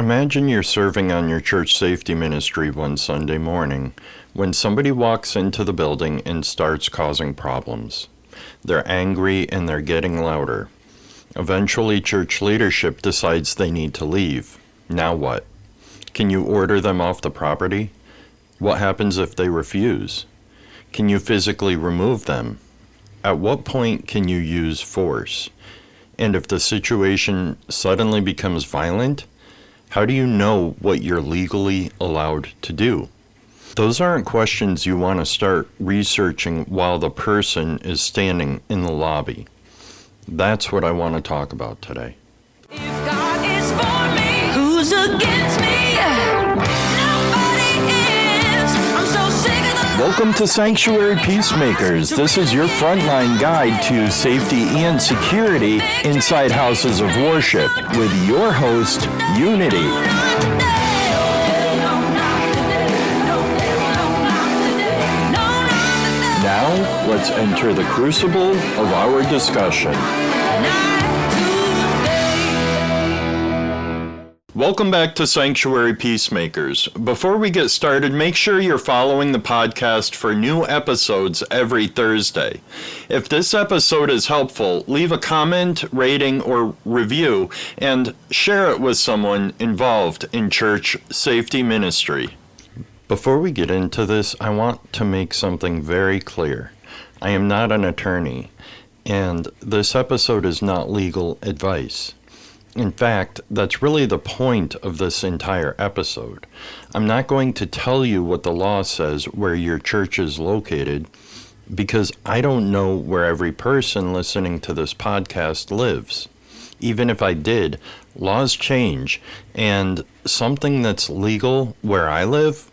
Imagine you're serving on your church safety ministry one Sunday morning when somebody walks into the building and starts causing problems. They're angry and they're getting louder. Eventually, church leadership decides they need to leave. Now what? Can you order them off the property? What happens if they refuse? Can you physically remove them? At what point can you use force? And if the situation suddenly becomes violent, how do you know what you're legally allowed to do? Those aren't questions you want to start researching while the person is standing in the lobby. That's what I want to talk about today. If God is for me, who's against me? Nobody is. I'm so sick of the Welcome to Sanctuary Peacemakers. This is your frontline guide to safety and security inside houses of worship with your host, Unity. Now, let's enter the crucible of our discussion. Welcome back to Sanctuary Peacemakers. Before we get started, make sure you're following the podcast for new episodes every Thursday. If this episode is helpful, leave a comment, rating, or review, and share it with someone involved in church safety ministry. Before we get into this, I want to make something very clear. I am not an attorney, and this episode is not legal advice. In fact, that's really the point of this entire episode. I'm not going to tell you what the law says where your church is located, because I don't know where every person listening to this podcast lives. Even if I did, laws change, and something that's legal where I live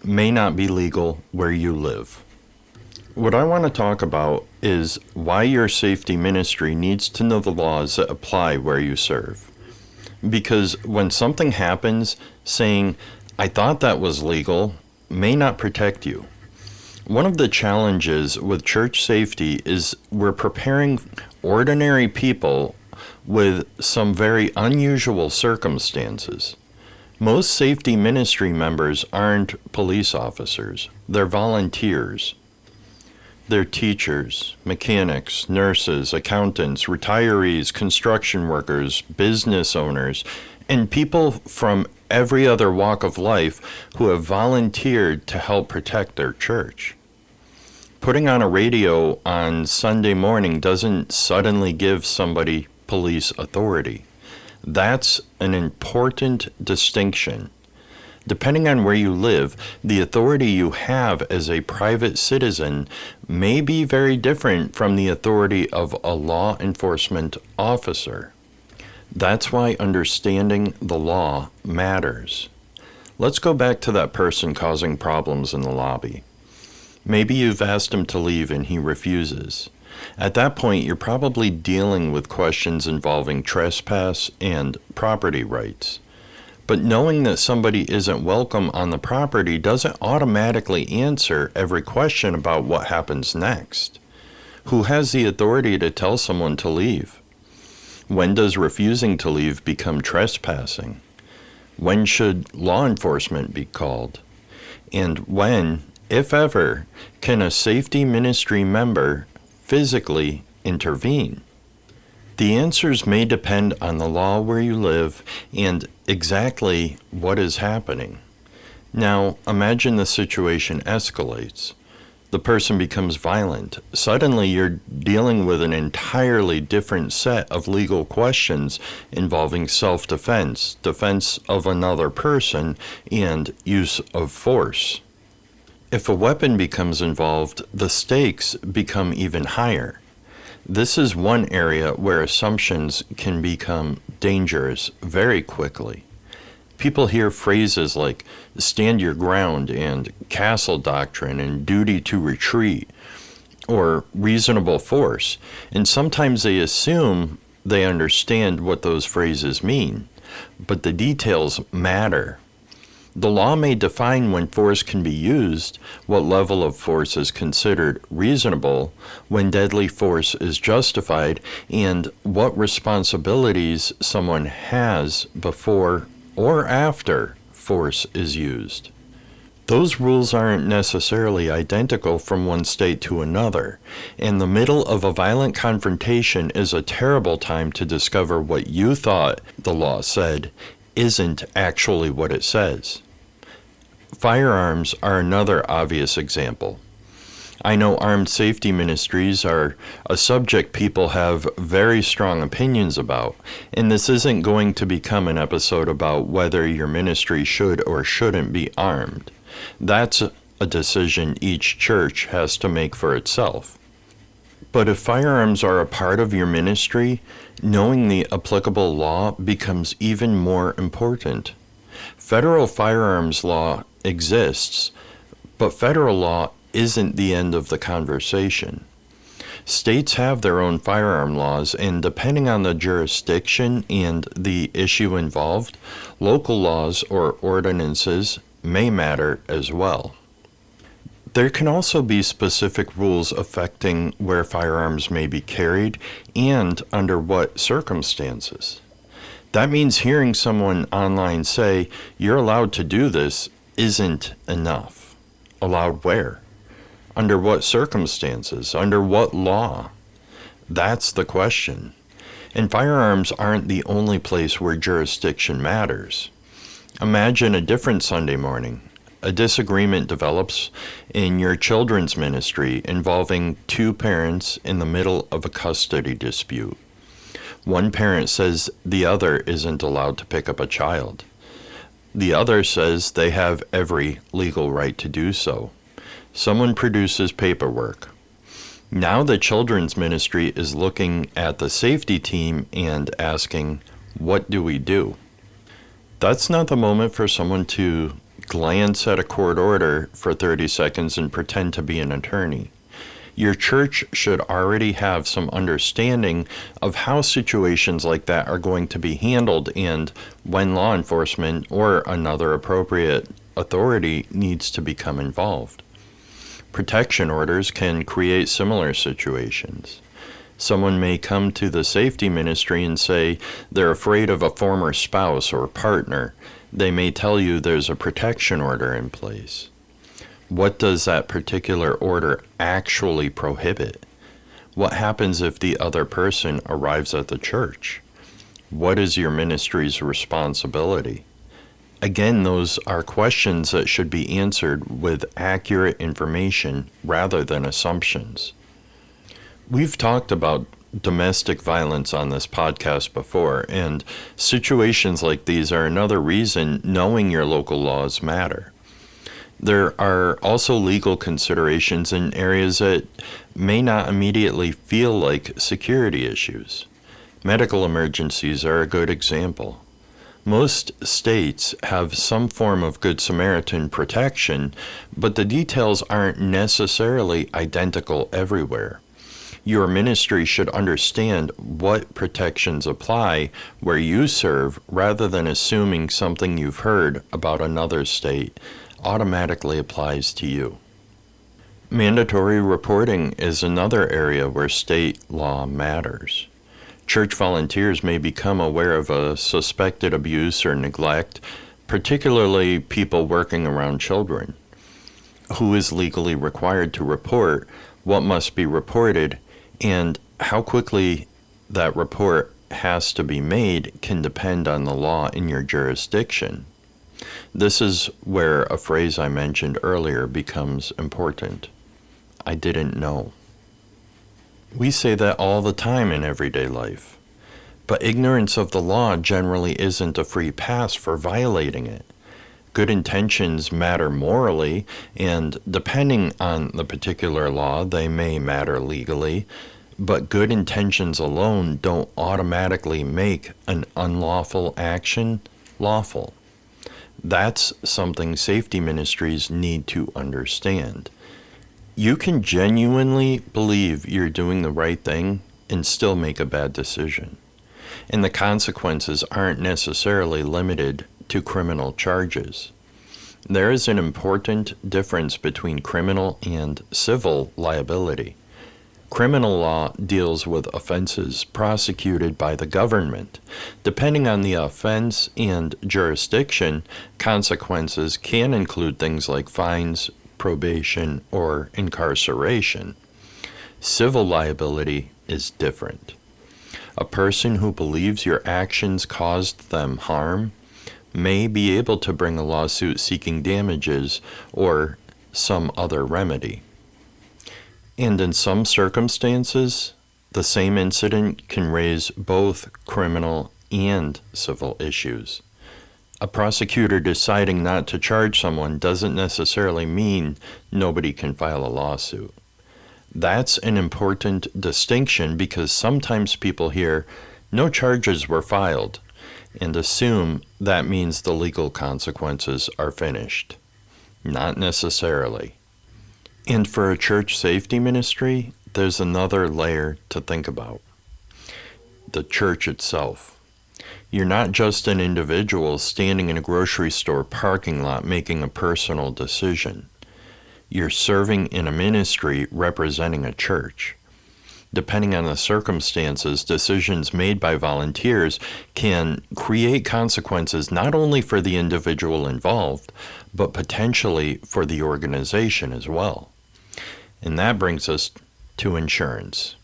may not be legal where you live. What I want to talk about is why your safety ministry needs to know the laws that apply where you serve. Because when something happens, saying, "I thought that was legal," may not protect you. One of the challenges with church safety is we're preparing ordinary people with some very unusual circumstances. Most safety ministry members aren't police officers. They're volunteers. They're teachers, mechanics, nurses, accountants, retirees, construction workers, business owners, and people from every other walk of life who have volunteered to help protect their church. Putting on a radio on Sunday morning doesn't suddenly give somebody police authority. That's an important distinction. Depending on where you live, the authority you have as a private citizen may be very different from the authority of a law enforcement officer. That's why understanding the law matters. Let's go back to that person causing problems in the lobby. Maybe you've asked him to leave and he refuses. At that point, you're probably dealing with questions involving trespass and property rights. But knowing that somebody isn't welcome on the property doesn't automatically answer every question about what happens next. Who has the authority to tell someone to leave? When does refusing to leave become trespassing? When should law enforcement be called? And when, if ever, can a safety ministry member physically intervene? The answers may depend on the law where you live and exactly what is happening. Now, imagine the situation escalates. The person becomes violent. Suddenly, you're dealing with an entirely different set of legal questions involving self-defense, defense of another person, and use of force. If a weapon becomes involved, the stakes become even higher. This is one area where assumptions can become dangerous very quickly. People hear phrases like stand your ground and castle doctrine and duty to retreat or reasonable force, and sometimes they assume they understand what those phrases mean, but the details matter. The law may define when force can be used, what level of force is considered reasonable, when deadly force is justified, and what responsibilities someone has before or after force is used. Those rules aren't necessarily identical from one state to another, and the middle of a violent confrontation is a terrible time to discover what you thought the law said isn't actually what it says. Firearms are another obvious example. I know armed safety ministries are a subject people have very strong opinions about, and this isn't going to become an episode about whether your ministry should or shouldn't be armed. That's a decision each church has to make for itself. But if firearms are a part of your ministry, knowing the applicable law becomes even more important. Federal firearms law exists, but federal law isn't the end of the conversation. States have their own firearm laws, and depending on the jurisdiction and the issue involved, local laws or ordinances may matter as well. There can also be specific rules affecting where firearms may be carried and under what circumstances. That means hearing someone online say, "You're allowed to do this," isn't enough. Allowed where? Under what circumstances? Under what law? That's the question. And firearms aren't the only place where jurisdiction matters. Imagine a different Sunday morning. A disagreement develops in your children's ministry involving two parents in the middle of a custody dispute. One parent says the other isn't allowed to pick up a child. The other says they have every legal right to do so. Someone produces paperwork. Now the children's ministry is looking at the safety team and asking, what do we do? That's not the moment for someone to glance at a court order for 30 seconds and pretend to be an attorney. Your church should already have some understanding of how situations like that are going to be handled and when law enforcement or another appropriate authority needs to become involved. Protection orders can create similar situations. Someone may come to the safety ministry and say they're afraid of a former spouse or partner. They may tell you there's a protection order in place. What does that particular order actually prohibit? What happens if the other person arrives at the church? What is your ministry's responsibility? Again, those are questions that should be answered with accurate information rather than assumptions. We've talked about domestic violence on this podcast before, and situations like these are another reason knowing your local laws matter. There are also legal considerations in areas that may not immediately feel like security issues. Medical emergencies are a good example. Most states have some form of Good Samaritan protection, but the details aren't necessarily identical everywhere. Your ministry should understand what protections apply where you serve rather than assuming something you've heard about another state automatically applies to you. Mandatory reporting is another area where state law matters. Church volunteers may become aware of a suspected abuse or neglect, particularly people working around children. Who is legally required to report, what must be reported, and how quickly that report has to be made can depend on the law in your jurisdiction. This is where a phrase I mentioned earlier becomes important. I didn't know. We say that all the time in everyday life, but ignorance of the law generally isn't a free pass for violating it. Good intentions matter morally, and depending on the particular law, they may matter legally, but good intentions alone don't automatically make an unlawful action lawful. That's something safety ministries need to understand. You can genuinely believe you're doing the right thing and still make a bad decision. And the consequences aren't necessarily limited to criminal charges. There is an important difference between criminal and civil liability. Criminal law deals with offenses prosecuted by the government. Depending on the offense and jurisdiction, consequences can include things like fines, probation, or incarceration. Civil liability is different. A person who believes your actions caused them harm may be able to bring a lawsuit seeking damages or some other remedy. And in some circumstances, the same incident can raise both criminal and civil issues. A prosecutor deciding not to charge someone doesn't necessarily mean nobody can file a lawsuit. That's an important distinction because sometimes people hear no charges were filed and assume that means the legal consequences are finished. Not necessarily. And for a church safety ministry, there's another layer to think about. The church itself. You're not just an individual standing in a grocery store parking lot making a personal decision. You're serving in a ministry representing a church. Depending on the circumstances, decisions made by volunteers can create consequences not only for the individual involved, but potentially for the organization as well. And that brings us to insurance.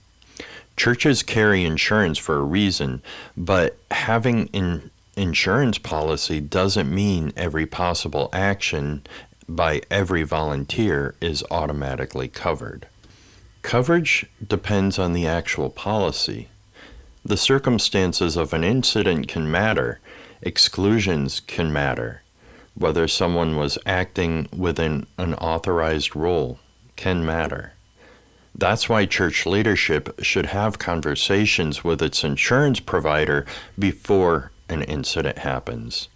Churches carry insurance for a reason, but having an insurance policy doesn't mean every possible action by every volunteer is automatically covered. Coverage depends on the actual policy. The circumstances of an incident can matter. Exclusions can matter. Whether someone was acting within an authorized role can matter. That's why church leadership should have conversations with its insurance provider before an incident happens.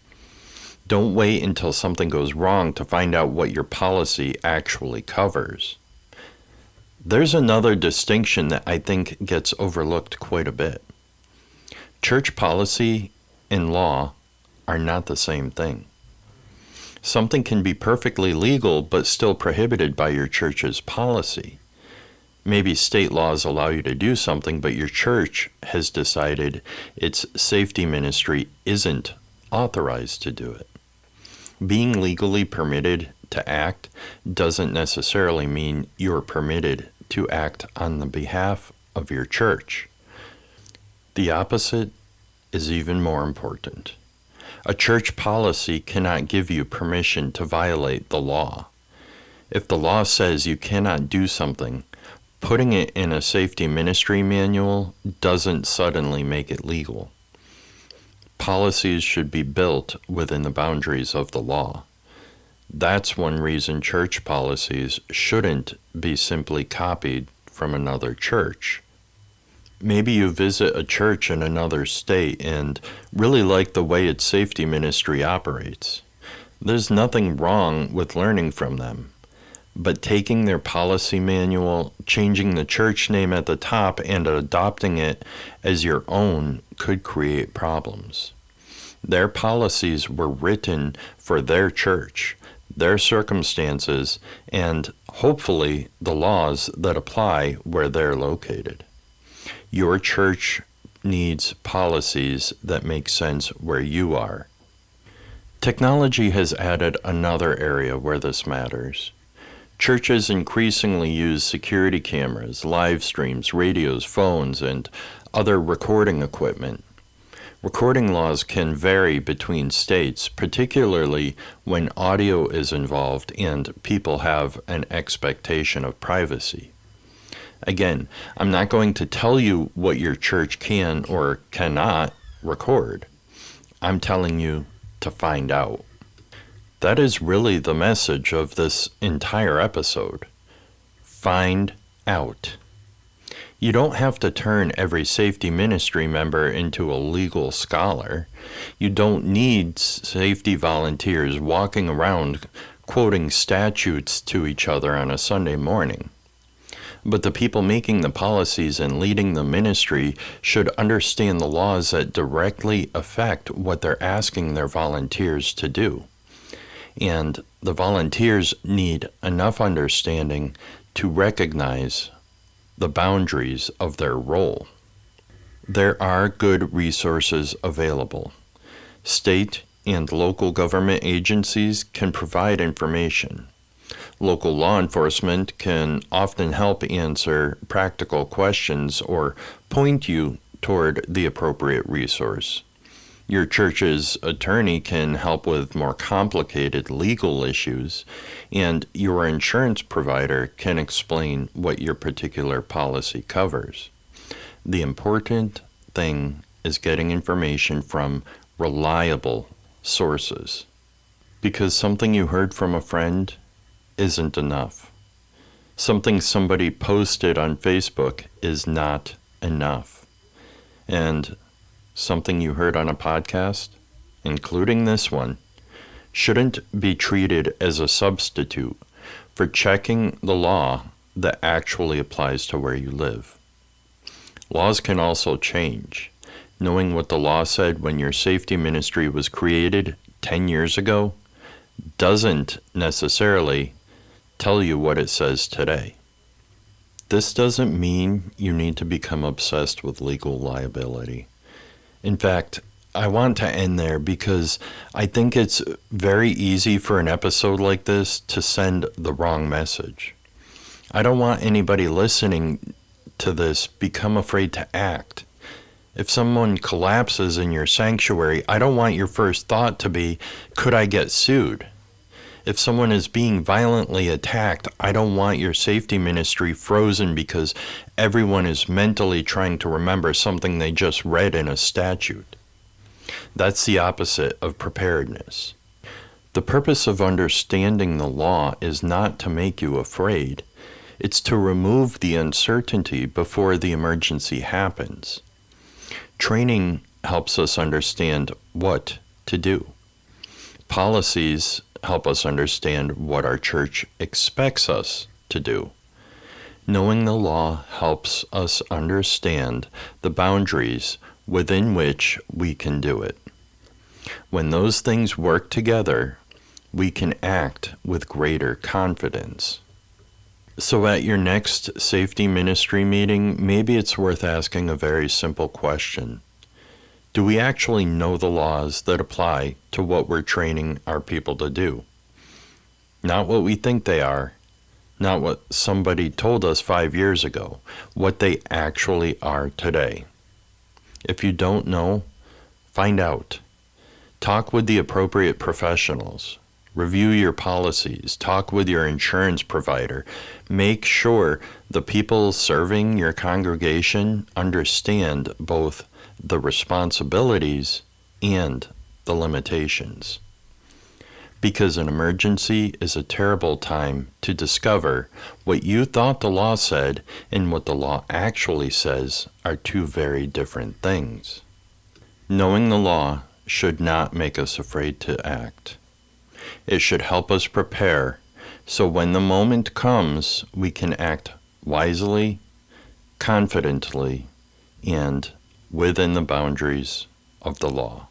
Don't wait until something goes wrong to find out what your policy actually covers. There's another distinction that I think gets overlooked quite a bit. Church policy and law are not the same thing. Something can be perfectly legal but still prohibited by your church's policy. Maybe state laws allow you to do something, but your church has decided its safety ministry isn't authorized to do it. Being legally permitted to act doesn't necessarily mean you're permitted to act on the behalf of your church. The opposite is even more important. A church policy cannot give you permission to violate the law. If the law says you cannot do something, putting it in a safety ministry manual doesn't suddenly make it legal. Policies should be built within the boundaries of the law. That's one reason church policies shouldn't be simply copied from another church. Maybe you visit a church in another state and really like the way its safety ministry operates. There's nothing wrong with learning from them, but taking their policy manual, changing the church name at the top, and adopting it as your own could create problems. Their policies were written for their church, their circumstances, and hopefully the laws that apply where they're located. Your church needs policies that make sense where you are. Technology has added another area where this matters. Churches increasingly use security cameras, live streams, radios, phones, and other recording equipment. Recording laws can vary between states, particularly when audio is involved and people have an expectation of privacy. Again, I'm not going to tell you what your church can or cannot record. I'm telling you to find out. That is really the message of this entire episode. Find out. You don't have to turn every safety ministry member into a legal scholar. You don't need safety volunteers walking around quoting statutes to each other on a Sunday morning. But the people making the policies and leading the ministry should understand the laws that directly affect what they're asking their volunteers to do. And the volunteers need enough understanding to recognize the boundaries of their role. There are good resources available. State and local government agencies can provide information. Local law enforcement can often help answer practical questions or point you toward the appropriate resource. Your church's attorney can help with more complicated legal issues, and your insurance provider can explain what your particular policy covers. The important thing is getting information from reliable sources, because something you heard from a friend isn't enough. Something somebody posted on Facebook is not enough. And something you heard on a podcast, including this one, shouldn't be treated as a substitute for checking the law that actually applies to where you live. Laws can also change. Knowing what the law said when your safety ministry was created 10 years ago doesn't necessarily tell you what it says today. This doesn't mean you need to become obsessed with legal liability. In fact, I want to end there because I think it's very easy for an episode like this to send the wrong message. I don't want anybody listening to this become afraid to act. If someone collapses in your sanctuary, I don't want your first thought to be, could I get sued? If someone is being violently attacked, I don't want your safety ministry frozen because everyone is mentally trying to remember something they just read in a statute. That's the opposite of preparedness. The purpose of understanding the law is not to make you afraid. It's to remove the uncertainty before the emergency happens. Training helps us understand what to do. Policies help us understand what our church expects us to do. Knowing the law helps us understand the boundaries within which we can do it. When those things work together, we can act with greater confidence. So at your next safety ministry meeting, maybe it's worth asking a very simple question. Do we actually know the laws that apply to what we're training our people to do? Not what we think they are, not what somebody told us 5 years ago, what they actually are today. If you don't know, find out. Talk with the appropriate professionals. Review your policies. Talk with your insurance provider. Make sure the people serving your congregation understand both the responsibilities and the limitations. Because an emergency is a terrible time to discover what you thought the law said and what the law actually says are two very different things. Knowing the law should not make us afraid to act. It should help us prepare so when the moment comes, we can act wisely, confidently, and within the boundaries of the law.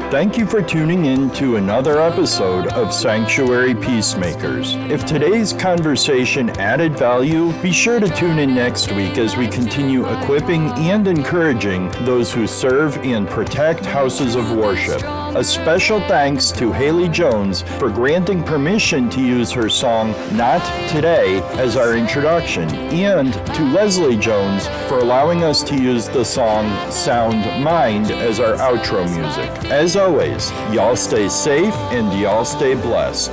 Thank you for tuning in to another episode of Sanctuary Peacemakers. If today's conversation added value, be sure to tune in next week as we continue equipping and encouraging those who serve and protect houses of worship. A special thanks to Haley Jones for granting permission to use her song Not Today as our introduction, and to Leslie Jones for allowing us to use the song Sound Mind as our outro music. As always, y'all stay safe and y'all stay blessed.